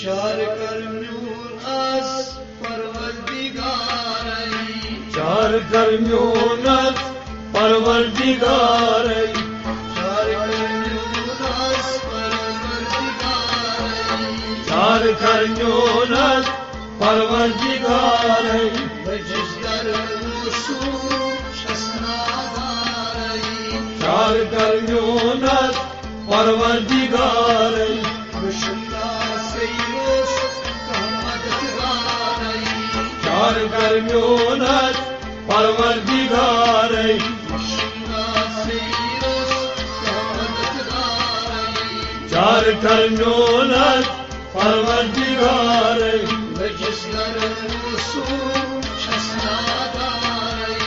चार कर्म्योन आज परवरदिगारै चार कर्म्योन आज परवरदिगारै चार कर्म्योन आज परवरदिगारै चार कर्म्योन आज परवरदिगारै बजगर मुसु शस्नादारै चार कर्म्योन आज परवरदिगारै मुशुल्ला सैरोस कहमदगारै चार कर्म्योन आज परवरदिगारै मुशुल्ला सैरोस कहमदगारै चार कर्म्योन आज परवरदिगारै बजगर मुसु शस्नादारै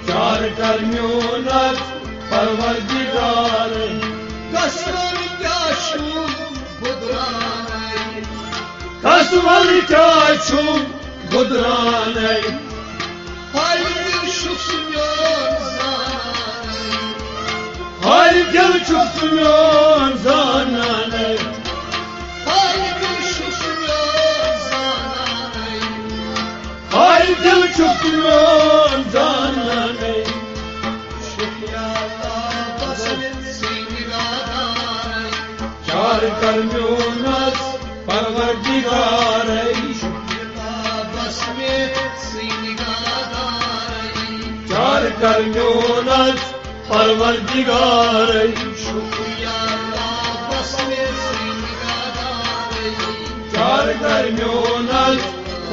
चार कर्म्योन आज परवरदिगारै कसम क्या छूम बुदरानै कसमल क्या छुम गुदरानै हाय दिल शुक्रियान जानानै हाय दिल छुम्योन जानानै हाय दिल शुक्रियान जानानै हाय दिल छुम्योन जानानै शुक्रिया बस सिंगादारै चार कर्म्योन आज परवरदिगारै शुक्रिया बस में सिंगादारै चार कर्म्योन आज परवरदिगारै शुक्रिया बस में सिंगादारै चार कर्म्योन आज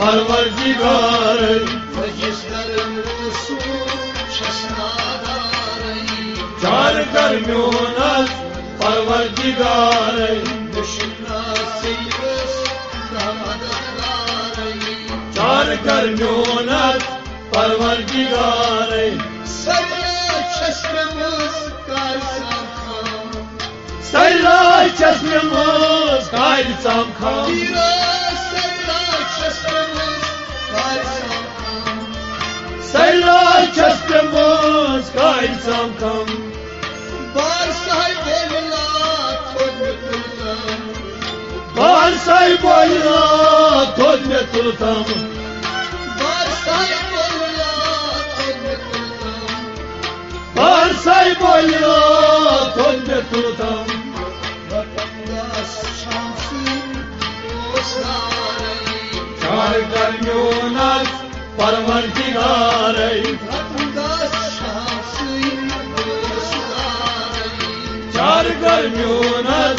परवरदिगारै बजगर मुसु शस्नादारै चार कर्म्योन आज परवरदिगारै मुशुल्ला सैरोस कहमदगारै चार कर्म्योन आज परवरदिगारै सैला छस्रमस कारसाम सैलाय चश्मेमोज कायल चामखाम तीरा सैला छस्रमस कारसाम सैलाय चश्मेमोज कायल चामखाम बार साहिब बोलला थोड़ तुलतम बार साई बोलना थोड़ में तुलतम बार साहिब बोलला थोड़ तुलतम बार साई बोलना थोड़ में तुलतम वतनदास शांसी दोस्तारै चार कर्म्योन आज परवरदिगारै वतनदास शांसी दोस्तारै चार कर्म्योन आज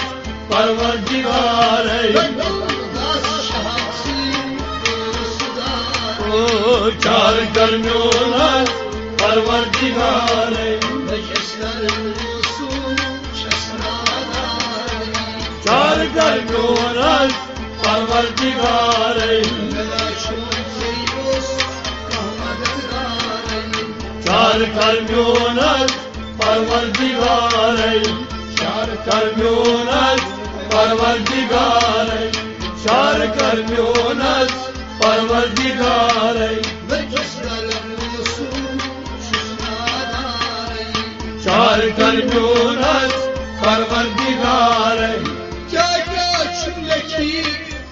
परवरदिगारै वतनदास शांसी दोस्तारै ओ चार कर्म्योन आज परवरदिगारै बजगर मुसु शस्नादारै चार कर्म्योन आज परवरदिगारै गलाशों सैरोस कहमदगारै चार कर्म्योन आज परवरदिगारै चार कर्म्योन आज परवरदिगारै चार कर्म्योन आज परवरदिगारै बजगर मुसु शस्नादारै चार कर्म्योन आज परवरदिगारै क्या क्या जुमले की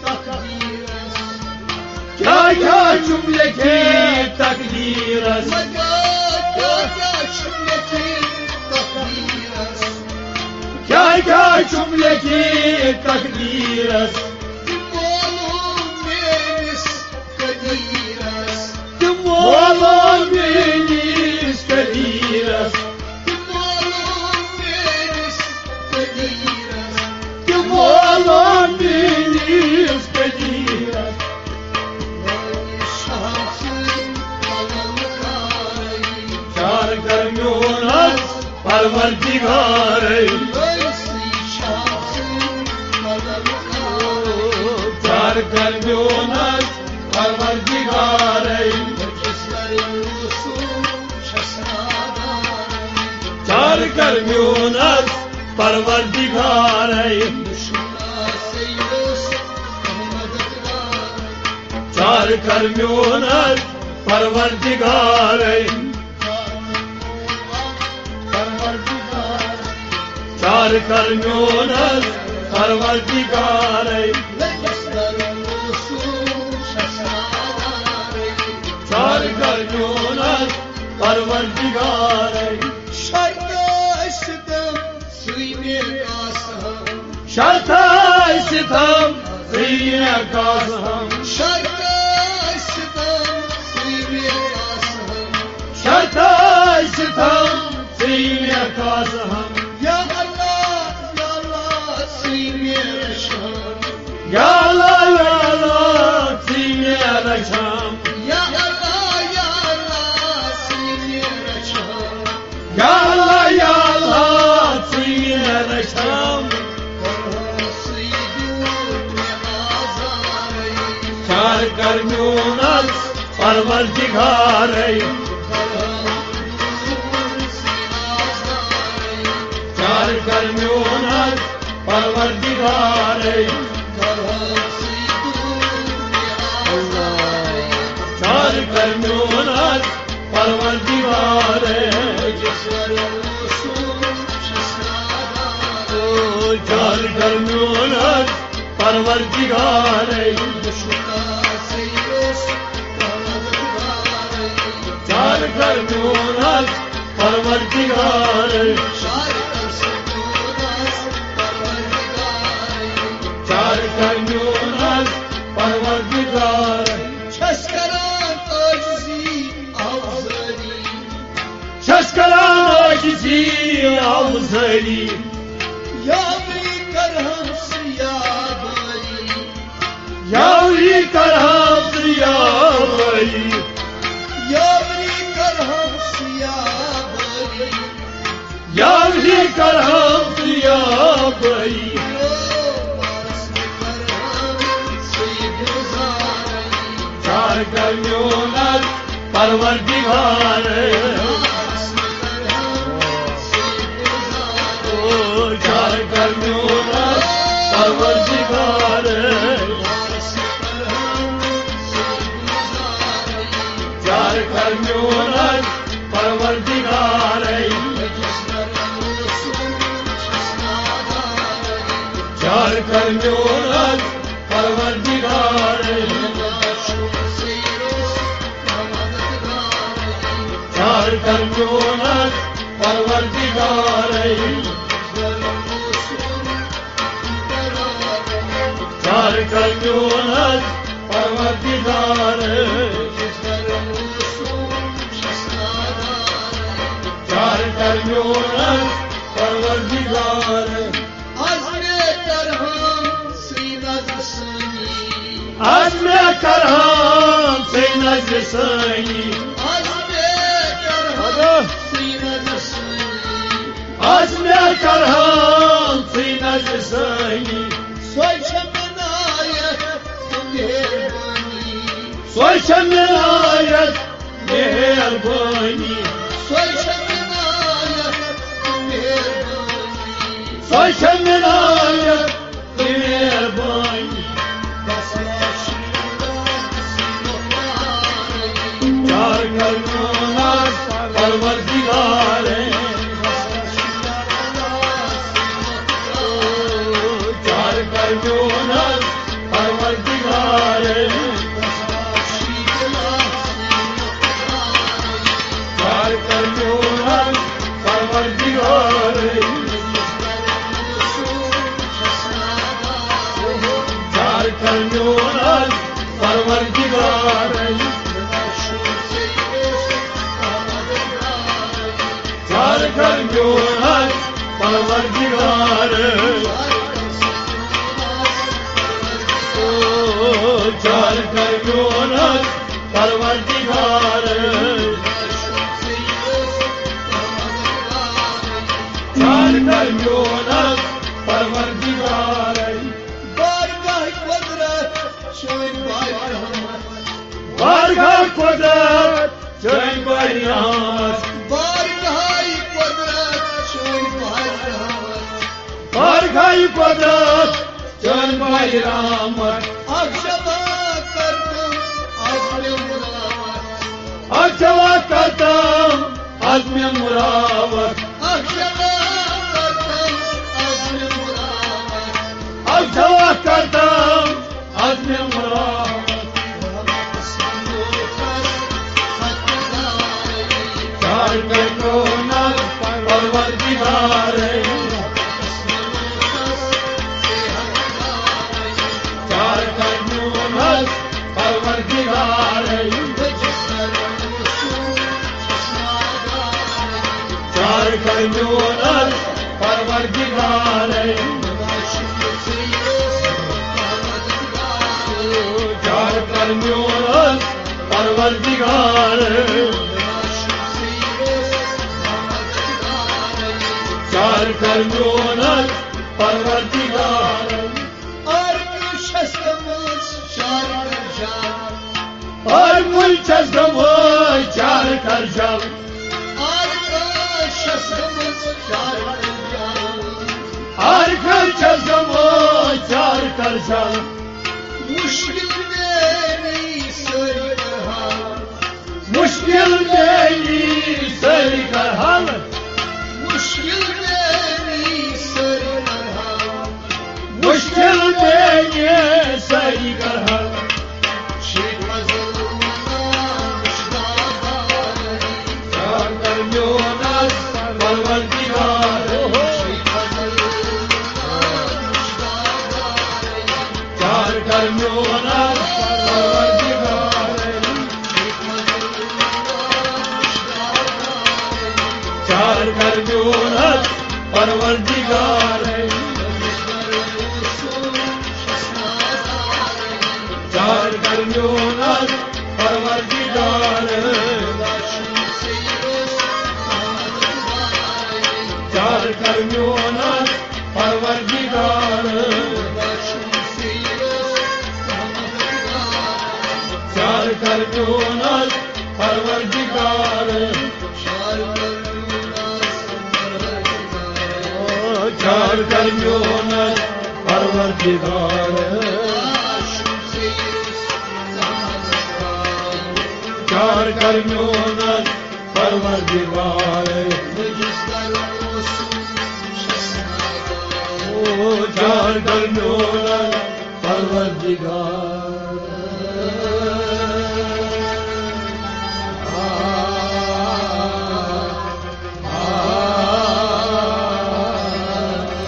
तकदीरस क्या क्या जुमले की तकदीरस मगा क्या क्या जुमले की तकदीरस क्या क्या जुमले की तकदीरस मालूम मेनिस कदीरस मोला मेनिस कदीरस मालूम मेनिस कदीरस मोला मेनिस कदीरस मेरी शांसी कलमकारै चार कर्म्योन आज परवरदिगारै मेरी शांसी कलमकारै चार कर्म्योन आज परवरदिगारै बजगर मुसु शस्नादारै चार कर्म्योन आज परवरदिगारै मुशुल्ला सैरोस कहमदगारै चार कर्म्योन आज परवरदिगारै चार कर्म्योन आज Parvardigare Nefeslerim olsun şesnadarey. Çar karnyonas Parvardigare Şarkı sitem suyne kasam. Şartay sitam Zeyne kazam Şarkı sitem suyne kasam. Şartay sitam Zeyne kazam Ya Allah suyne şan. Yala yala Zeyne raşam Ya Allah suyne şan. Yala yala Zeyne raşam Çar karnyonas Parvardigare Çar karnyonas Parvardigare Çar karnyonas Parvardigare Çar karnyonas Parvardigare Çar karnyonas Parvardigare Çar karnyonas Parvardigare Şaşkaran acizi avzeli Yavri karhamsı yavri Yavri karhamsı yavri Çar karnyonas Parvardigare Çar karnyonas Parvardigare Çar karnyonas Parvardigare Çar karnyonas Parvardigare Çar karnyonas Parvardigare Çar karnyonas Parvardigare Çar karnyonas Parvardigare Azme karham Seynaz Sani Azme karham Seynaz Sani Soy şemayet meherbani Soy şemayet meherbani Çar karnyonas Parvardigare Çar karnyonas Parvardigare Çar karnyonas Parvardigare Çar karnyonas Parvardigare Çar karnyonas Parvardigare Çar karnyonas Parvardigare Çar karnyonas Parvardigare Bargah kudret Çön bayramat Bargah kudret Çön bayramat Akşama kartam azmi muravat कदम आजमे मुराद चार करो नर परवरदिगार चार करो नर परवरदिगार चार करो नर परवरदिगार चार करो नर परवरदिगार चार करो नर परवरदिगार और मुल्चस गमो चार कर जल और मुल्चस गमो चार कर जल मुश्किल मेरी सरी कर हाल मुश्किल मेरी सरी कर हाल चार करो नर परवरदिगार चार करो नर परवरदिगार चार करो नर परवरदिगार चार करो नर परवरदिगार चार करो नर परवरदिगार चार करो नर परवरदिगार चार करो नर परवरदिगार चार करो नर परवरदिगार चार करो नर परवरदिगार